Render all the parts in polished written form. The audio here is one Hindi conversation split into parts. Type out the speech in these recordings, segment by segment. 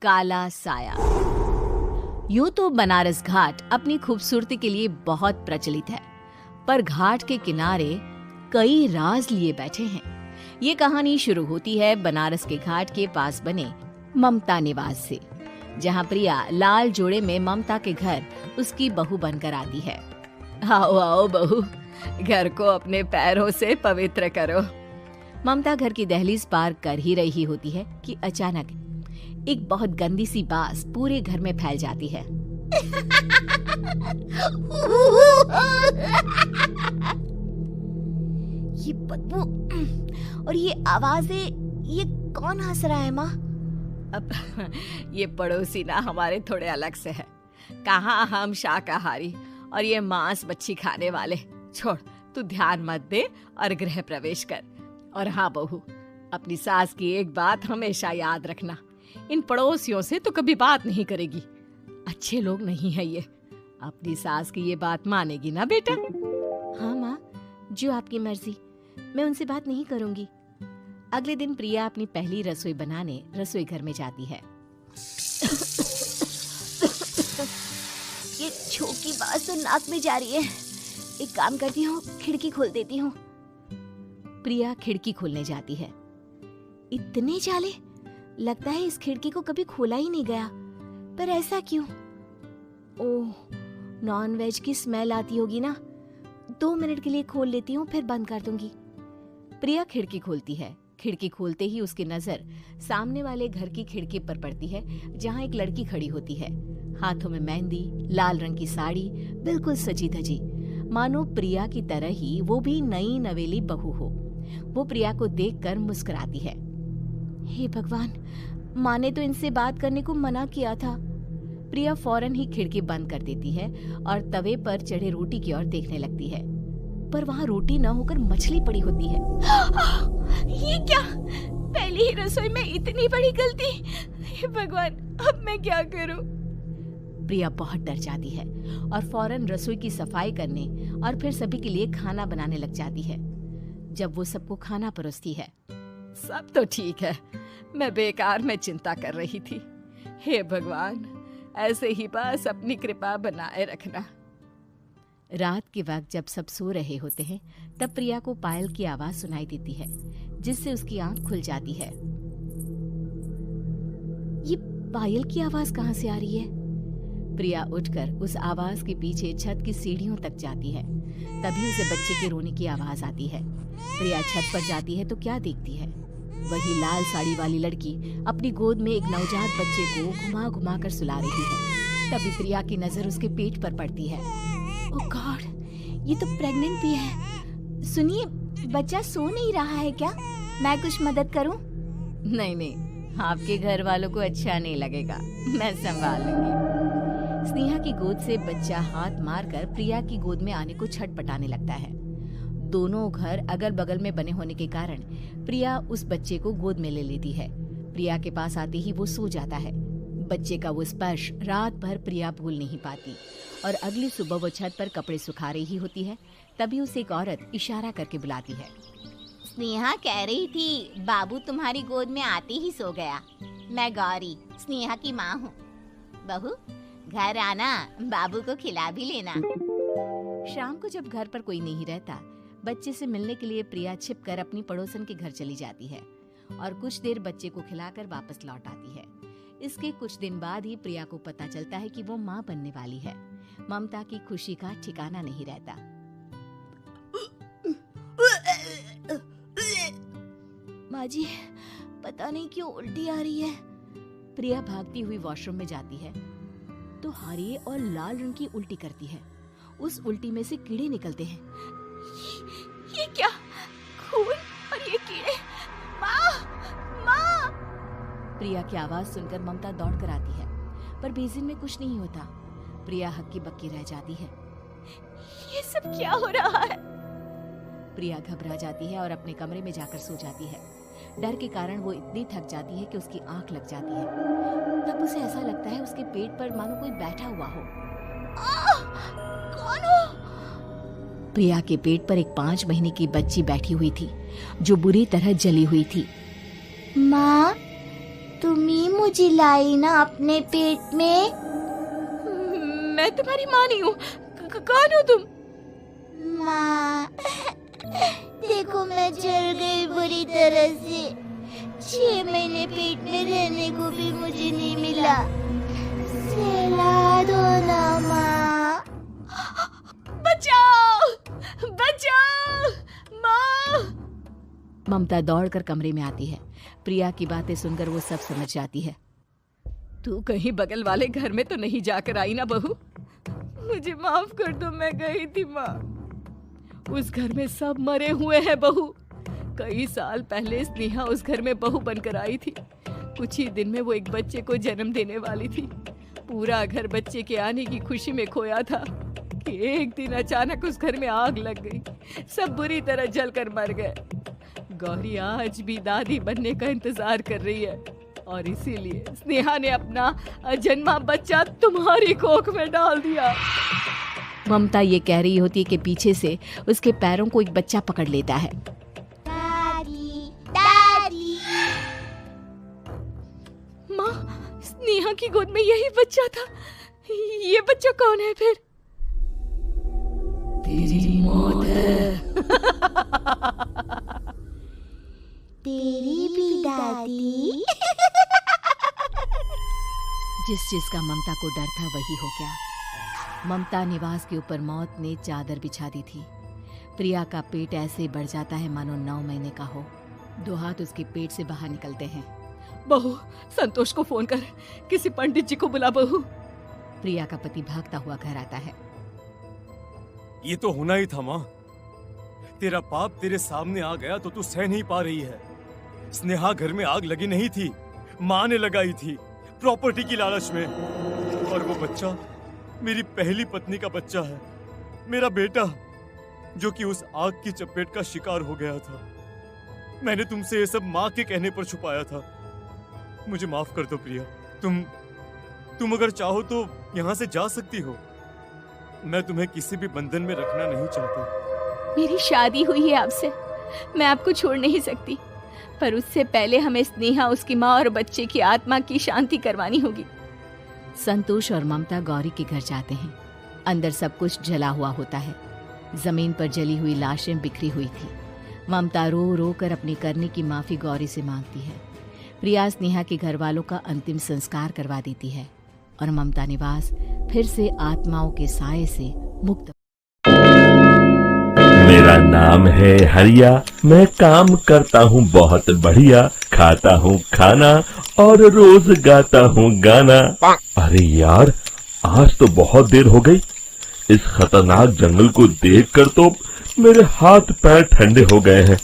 काला साया। यूं तो बनारस घाट अपनी खूबसूरती के लिए बहुत प्रचलित है, पर घाट के किनारे कई राज लिए बैठे हैं। ये कहानी शुरू होती है बनारस के घाट के पास बने ममता निवास से, जहां प्रिया लाल जोड़े में ममता के घर उसकी बहू बनकर आती है। आओ आओ बहू, घर को अपने पैरों से पवित्र करो। ममता घर की दहलीज पार कर ही रही होती है कि अचानक एक बहुत गंदी सी बास पूरे घर में फैल जाती है। ये बदबू और ये आवाजें, ये कौन हंस रहा है माँ? अब ये पड़ोसी ना हमारे थोड़े अलग से है। कहाँ हम शाकाहारी और ये मांस मच्छी खाने वाले। छोड़, तू ध्यान मत दे और गृह प्रवेश कर। और हाँ बहू, अपनी सास की एक बात हमेशा याद रखना, इन पड़ोसियों से तो कभी बात नहीं करेगी। अच्छे लोग नहीं है ये। अपनी सास की ये बात मानेगी ना बेटा? हाँ माँ, जो आपकी मर्जी, मैं उनसे बात नहीं करूंगी। अगले दिन प्रिया अपनी पहली रसोई बनाने रसोई घर में जाती है। ये छोकी बात तो नाक में जा रही है। एक काम करती हूँ, खिड़की खोल देती हूँ। प्रिया खिड़की खोलने जाती है। इतने जाले, लगता है इस खिड़की को कभी खोला ही नहीं गया। पर ऐसा क्यों? ओह, नॉन वेज की स्मेल आती होगी ना। 2 मिनट के लिए खोल लेती हूँ, फिर बंद कर दूंगी। प्रिया खिड़की खोलती है। खिड़की खोलते ही उसकी नजर सामने वाले घर की खिड़की पर पड़ती है, जहाँ एक लड़की खड़ी होती है। हाथों में मेहंदी, लाल रंग की साड़ी, बिल्कुल सजी धजी, मानो प्रिया की तरह ही वो भी नई नवेली बहू हो। वो प्रिया को देखकर मुस्कुराती है। हे भगवान, माँ ने तो इनसे बात करने को मना किया था। प्रिया फौरन ही खिड़की बंद कर देती है और तवे पर चढ़े रोटी की ओर देखने लगती है, पर वहाँ रोटी न होकर मछली पड़ी होती है। ये क्या? पहली ही रसोई में इतनी बड़ी गलती। हे भगवान, अब मैं क्या करूं? प्रिया बहुत डर जाती है और फौरन रसोई की सफाई करने और फिर सभी के लिए खाना बनाने लग जाती है। जब वो सबको खाना परोसती है, सब तो ठीक है, मैं बेकार में चिंता कर रही थी। हे भगवान, ऐसे ही बस अपनी कृपा बनाए रखना। रात के वक्त जब सब सो रहे होते हैं, तब प्रिया को पायल की आवाज सुनाई देती है, जिससे उसकी आंख खुल जाती है। ये पायल की आवाज कहाँ से आ रही है? प्रिया उठकर उस आवाज के पीछे छत की सीढ़ियों तक जाती है। तभी उसे बच्चे के रोने की आवाज आती है। प्रिया छत पर जाती है तो क्या देखती है? वही लाल साड़ी वाली लड़की अपनी गोद में एक नवजात बच्चे को घुमा घुमा कर सुला रही है। तभी प्रिया की नजर उसके पेट पर पड़ती है। ओह गॉड, ये तो प्रेग्नेंट भी है। सुनिए, बच्चा सो नहीं रहा है क्या? मैं कुछ मदद करूं? नहीं नहीं, आपके घर वालों को अच्छा नहीं लगेगा, मैं संभाल लूंगी। स्नेहा की गोद से बच्चा हाथ मारकर प्रिया की गोद में आने को छटपटाने लगता है। दोनों घर अगल बगल में बने होने के कारण प्रिया उस बच्चे को गोद में ले लेती है। प्रिया के पास आते ही वो सो जाता है। बच्चे का वो स्पर्श रात भर प्रिया भूल नहीं पाती और अगली सुबह वो छत पर कपड़े सुखा रही होती है। तभी उसे एक औरत इशारा करके बुलाती है। स्नेहा कह रही थी बाबू तुम्हारी गोद में आते ही सो गया। मैं गौरी, स्नेहा की माँ हूँ। बहू, घर आना, बाबू को खिला भी लेना। शाम को जब घर पर कोई नहीं रहता, बच्चे से मिलने के लिए प्रिया छिपकर अपनी पड़ोसन के घर चली जाती है और कुछ देर बच्चे को खिलाकर वापस लौट आती है। इसके कुछ दिन बाद ही प्रिया को पता चलता है कि वो माँ बनने वाली है। ममता की खुशी का ठिकाना नहीं रहता। माँ जी, पता नहीं क्यों उल्टी आ रही है। प्रिया भागती हुई वॉशरूम में जाती है तो हरे और लाल रंग की उल्टी करती है। उस उल्टी में से कीड़े निकलते हैं। ये क्या? खून और ये कीड़े! माँ! माँ! प्रिया की आवाज सुनकर ममता दौड़ कर आती है, पर बेसिन में कुछ नहीं होता। प्रिया हक्की बक्की रह जाती है। ये सब क्या हो रहा है? प्रिया घबरा जाती है और अपने कमरे में जाकर सो जाती है। डर के कारण वो इतनी थक जाती है कि उसकी आंख लग जाती है। तब उसे ऐसा लगता है उसके पेट पर मानो कोई बैठा हुआ हो। कौन हो? प्रिया के पेट पर एक 5 महीने की बच्ची बैठी हुई थी, जो बुरी तरह जली हुई थी। माँ, तुम ही मुझे लाई ना अपने पेट में। मैं तुम्हारी माँ नहीं हूँ। कौन हो तुम? माँ, देखो मैं जल गई बुरी तरह से। 6 महीने पेट में रहने को भी मुझे नहीं मिला। सहला दो ना माँ। बचाओ, बचाओ, माँ। ममता दौड़कर कमरे में आती है। प्रिया की बातें सुनकर वो सब समझ जाती है। तू कहीं बगल वाले घर में तो नहीं जाकर आई ना बहू? मुझे माफ कर दो, मैं गई थी माँ। उस घर में सब मरे हुए हैं बहू। कई साल पहले स्नेहा उस घर में बहू बनकर आई थी। कुछ ही दिन में वो एक बच्चे को जन्म देने वाली थी। पूरा घर बच्चे के आने की खुशी में खोया था कि एक दिन अचानक उस घर में आग लग गई। सब बुरी तरह जलकर मर गए। गौरी आज भी दादी बनने का इंतजार कर रही है और इसीलिए स्नेहा ने अपना अजन्मा बच्चा तुम्हारी कोख में डाल दिया। ममता ये कह रही होती है कि पीछे से उसके पैरों को एक बच्चा पकड़ लेता है। दादी, दादी। माँ, स्नेहा की गोद में यही बच्चा था। ये बच्चा कौन है फिर? तेरी मौत है। तेरी भी दादी। जिस चीज का ममता को डर था वही हो गया। ममता निवास के ऊपर मौत ने चादर बिछा दी थी। प्रिया का पेट ऐसे बढ़ जाता है मानो 9 महीने का हो। 2 हाथ उसके पेट से बाहर निकलते हैं। बहू, संतोष को फोन कर, किसी पंडित जी को बुला बहू। प्रिया का पति भागता हुआ घर आता है। ये तो होना ही था माँ। तेरा पाप तेरे सामने आ गया तो तू सह नहीं पा रही है। स्नेहा घर में आग लगी नहीं थी, माँ ने लगाई थी प्रॉपर्टी की लालच में। और वो बच्चा मेरी पहली पत्नी का बच्चा है, मेरा बेटा, जो कि उस आग की चपेट का शिकार हो गया था। मैंने तुमसे ये सब माँ के कहने पर छुपाया था। मुझे माफ कर दो प्रिया। तुम अगर चाहो तो यहाँ से जा सकती हो। मैं तुम्हें किसी भी बंधन में रखना नहीं चाहता। मेरी शादी हुई है आपसे, मैं आपको छोड़ नहीं सकती, पर उससे पहले हमें स्नेहा, उसकी माँ और बच्चे की आत्मा की शांति करवानी होगी। संतोष और ममता गौरी के घर जाते हैं। अंदर सब कुछ जला हुआ होता है। जमीन पर जली हुई लाशें बिखरी हुई थी। ममता रो रो कर अपने करने की माफी गौरी से मांगती है। प्रिया स्नेहा के घर वालों का अंतिम संस्कार करवा देती है और ममता निवास फिर से आत्माओं के साए से मुक्त। मेरा नाम है हरिया, मैं काम करता हूँ बहुत बढ़िया, खाता हूँ खाना और रोज गाता हूँ गाना। अरे यार, आज तो बहुत देर हो गई। इस खतरनाक जंगल को देखकर तो मेरे हाथ पैर ठंडे हो गए हैं।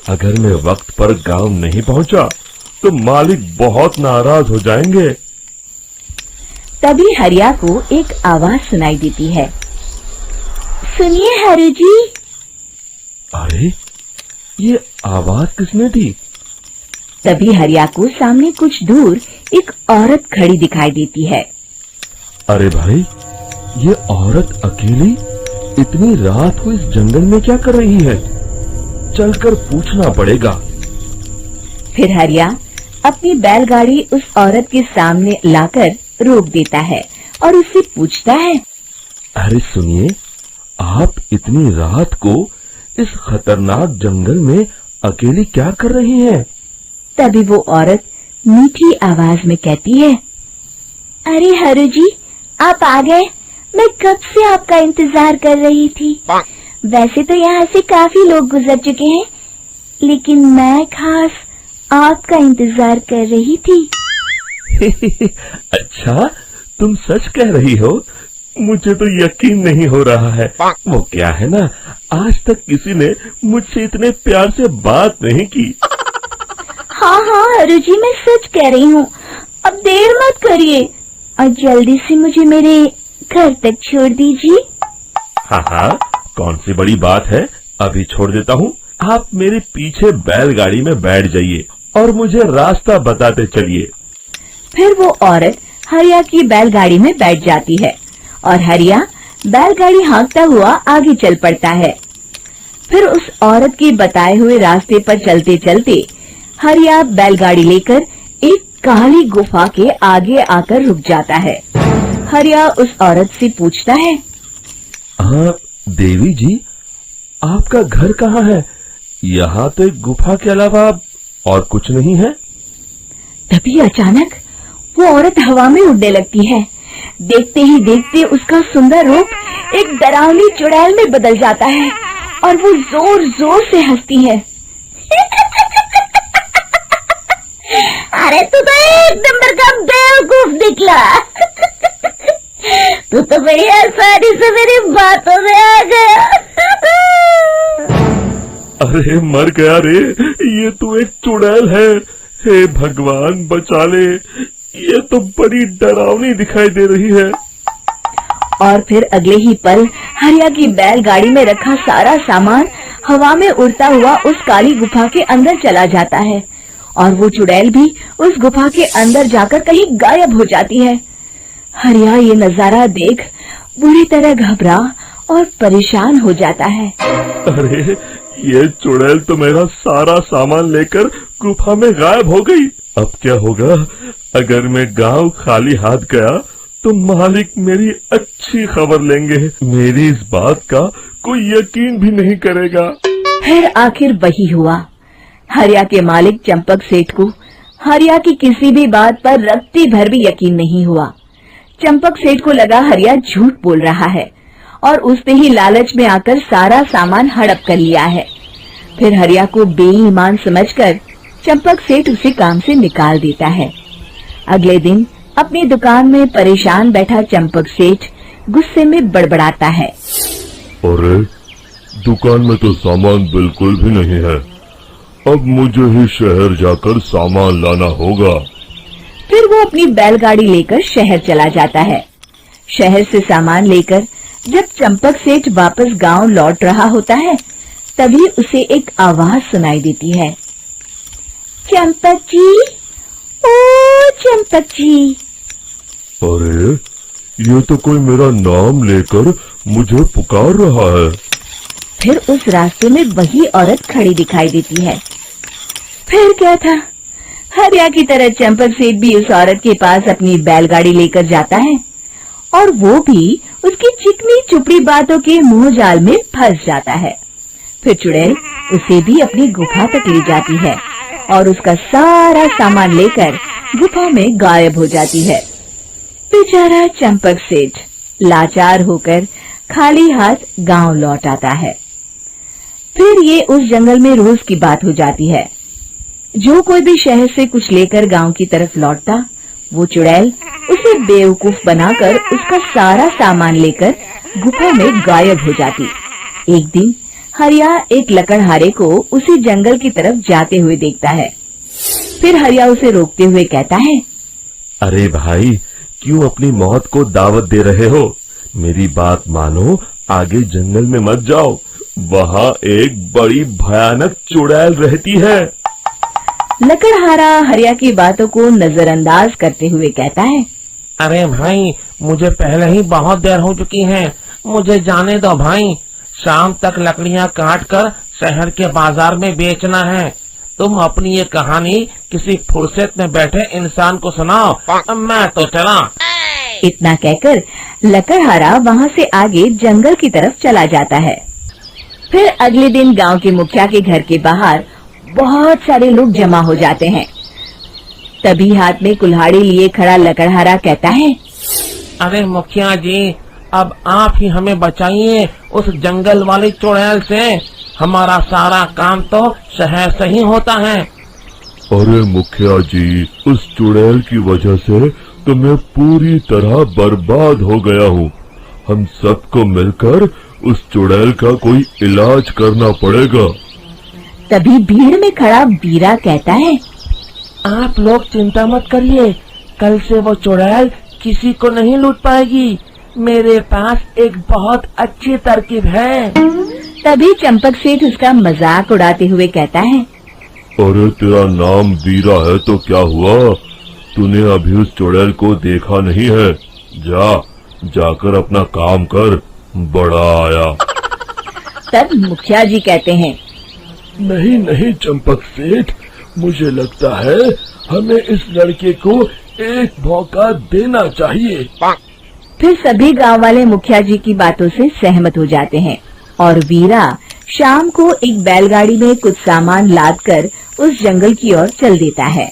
अगर मैं वक्त पर गांव नहीं पहुंचा तो मालिक बहुत नाराज हो जाएंगे। तभी हरिया को एक आवाज सुनाई देती है। सुनिए हरु जी। अरे, ये आवाज किसने दी? तभी हरिया को सामने कुछ दूर एक औरत खड़ी दिखाई देती है। अरे भाई, ये औरत अकेली इतनी रात को इस जंगल में क्या कर रही है? चलकर पूछना पड़ेगा। फिर हरिया अपनी बैलगाड़ी उस औरत के सामने लाकर रोक देता है और उससे पूछता है। अरे सुनिए, आप इतनी रात को इस खतरनाक जंगल में अकेली क्या कर रही हैं? तभी वो औरत मीठी आवाज में कहती है। अरे हरु जी, आप आ गए। मैं कब से आपका इंतजार कर रही थी। वैसे तो यहाँ से काफी लोग गुजर चुके हैं, लेकिन मैं खास आपका इंतजार कर रही थी। अच्छा, तुम सच कह रही हो? मुझे तो यकीन नहीं हो रहा है। वो क्या है ना, आज तक किसी ने मुझसे इतने प्यार से बात नहीं की। हाँ हाँ हरु जी, मैं सच कह रही हूँ। अब देर मत करिए और जल्दी से मुझे मेरे घर तक छोड़ दीजिए। हाँ हाँ, कौन सी बड़ी बात है, अभी छोड़ देता हूँ। आप मेरे पीछे बैलगाड़ी में बैठ जाइए और मुझे रास्ता बताते चलिए। फिर वो औरत हरिया की बैलगाड़ी में बैठ जाती है और हरिया बैलगाड़ी हाँकता हुआ आगे चल पड़ता है। फिर उस औरत के बताए हुए रास्ते पर चलते चलते हरिया बैलगाड़ी लेकर एक काली गुफा के आगे आकर रुक जाता है। हरिया उस औरत से पूछता है, हाँ देवी जी, आपका घर कहाँ है? यहाँ तो एक गुफा के अलावा और कुछ नहीं है। तभी अचानक वो औरत हवा में उड़ने लगती है। देखते ही देखते उसका सुंदर रूप एक डरावनी चुड़ैल में बदल जाता है और वो जोर जोर से हंसती है। अरे तू तो एक नंबर का बेवकूफ निकला। तू तो बड़ी आसानी से मेरी बातों में आ गया। अरे मर गया रे, ये तो एक चुड़ैल है। हे भगवान बचा ले, ये तो बड़ी डरावनी दिखाई दे रही है। और फिर अगले ही पल हरिया की बैलगाड़ी में रखा सारा सामान हवा में उड़ता हुआ उस काली गुफा के अंदर चला जाता है और वो चुड़ैल भी उस गुफा के अंदर जाकर कहीं गायब हो जाती है। हरिया ये नजारा देख बुरी तरह घबरा और परेशान हो जाता है। अरे ये चुड़ैल तो मेरा सारा सामान लेकर गुफा में गायब हो गई। अब क्या होगा? अगर मैं गांव खाली हाथ गया तो मालिक मेरी अच्छी खबर लेंगे। मेरी इस बात का कोई यकीन भी नहीं करेगा। फिर आखिर वही हुआ। हरिया के मालिक चंपक सेठ को हरिया की किसी भी बात पर रत्ती भर भी यकीन नहीं हुआ। चंपक सेठ को लगा हरिया झूठ बोल रहा है और उसने ही लालच में आकर सारा सामान हड़प कर लिया है। फिर हरिया को बेईमान समझकर चंपक सेठ उसे काम से निकाल देता है। अगले दिन अपनी दुकान में परेशान बैठा चंपक सेठ गुस्से में बड़बड़ाता है, अरे दुकान में तो सामान बिल्कुल भी नहीं है। अब मुझे ही शहर जाकर सामान लाना होगा। फिर वो अपनी बैलगाड़ी लेकर शहर चला जाता है। शहर से सामान लेकर जब चंपक सेठ वापस गांव लौट रहा होता है, तभी उसे एक आवाज सुनाई देती है, चंपक जी, ओ चंपक जी। अरे ये तो कोई मेरा नाम लेकर मुझे पुकार रहा है। फिर उस रास्ते में वही औरत खड़ी दिखाई देती है। फिर क्या था, हरिया की तरह चंपक सेठ भी उस औरत के पास अपनी बैलगाड़ी लेकर जाता है और वो भी उसकी चिकनी चुपड़ी बातों के मुंह जाल में फंस जाता है। फिर चुड़ैल उसे भी अपनी गुफा तक ले जाती है और उसका सारा सामान लेकर गुफा में गायब हो जाती है। बेचारा चंपक सेठ लाचार होकर खाली हाथ गांव लौट आता है। फिर ये उस जंगल में रोज की बात हो जाती है। जो कोई भी शहर से कुछ लेकर गांव की तरफ लौटता, वो चुड़ैल उसे बेवकूफ बनाकर उसका सारा सामान लेकर गुफा में गायब हो जाती। एक दिन हरिया एक लकड़हारे को उसी जंगल की तरफ जाते हुए देखता है। फिर हरिया उसे रोकते हुए कहता है, अरे भाई, क्यों अपनी मौत को दावत दे रहे हो? मेरी बात मानो, आगे जंगल में मत जाओ। वहाँ एक बड़ी भयानक चुड़ैल रहती है। लकड़हारा हरिया की बातों को नजरअंदाज करते हुए कहता है, अरे भाई, मुझे पहले ही बहुत देर हो चुकी है, मुझे जाने दो भाई। शाम तक लकड़ियाँ काट कर शहर के बाजार में बेचना है। तुम अपनी ये कहानी किसी फुर्सत में बैठे इंसान को सुनाओ, मैं तो चला। इतना कहकर लकड़हारा वहाँ से आगे जंगल की तरफ चला जाता है। फिर अगले दिन गांव के मुखिया के घर के बाहर बहुत सारे लोग जमा हो जाते हैं। तभी हाथ में कुल्हाड़ी लिए खड़ा लकड़हारा कहता है, अरे मुखिया जी, अब आप ही हमें बचाइए उस जंगल वाली चुड़ैल से। हमारा सारा काम तो शहर से ही होता है। अरे मुखिया जी, उस चुड़ैल की वजह से तो मैं पूरी तरह बर्बाद हो गया हूँ। हम सबको मिलकर उस चुड़ैल का कोई इलाज करना पड़ेगा। तभी भीड़ में खड़ा बीरा कहता है, आप लोग चिंता मत करिए, कल से वो चुड़ैल किसी को नहीं लूट पाएगी। मेरे पास एक बहुत अच्छी तरकीब है। तभी चंपक सेठ उसका मजाक उड़ाते हुए कहता है, अरे तेरा नाम बीरा है तो क्या हुआ? तूने अभी उस चुड़ैल को देखा नहीं है? जाकर अपना काम कर, बड़ा आया। तब मुखिया जी कहते हैं, नहीं चंपक सेठ, मुझे लगता है हमें इस लड़के को एक मौका देना चाहिए। फिर सभी गांव वाले मुखिया जी की बातों से सहमत हो जाते हैं और वीरा शाम को एक बैलगाड़ी में कुछ सामान लादकर उस जंगल की ओर चल देता है।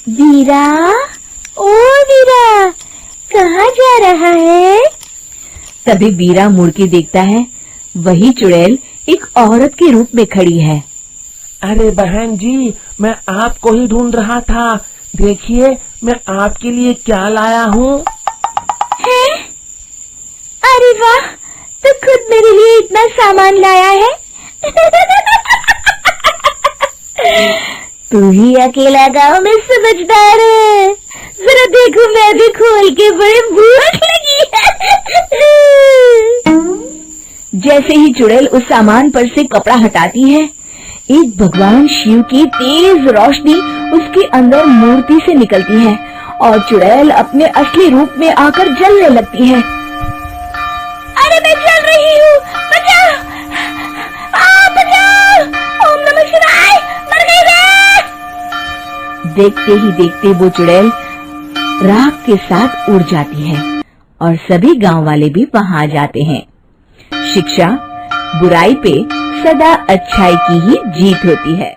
वीरा, ओ वीरा, कहाँ जा रहा है? तभी वीरा मुड़ के देखता है, वही चुड़ैल एक औरत के रूप में खड़ी है। अरे बहन जी, मैं आपको ही ढूंढ रहा था। देखिए, मैं आपके लिए क्या लाया हूँ। है? अरे वाह, तो खुद मेरे लिए इतना सामान लाया है। तू ही अकेला गांव में समझदार है। जरा देखो, मैं भी खोल के, बड़े भूख लगी है। जैसे ही चुड़ैल उस सामान पर से कपड़ा हटाती है, एक भगवान शिव की तेज रोशनी उसके अंदर मूर्ति से निकलती है और चुड़ैल अपने असली रूप में आकर जलने लगती है। अरे मैं जल रही हूँ, बचाओ! बचाओ! ओम नमः शिवाय! मर गई मैं! देखते ही देखते वो चुड़ैल राख के साथ उड़ जाती है और सभी गांव वाले भी वहां आ जाते हैं। शिक्षा बुराई पे सदा अच्छाई की ही जीत होती है।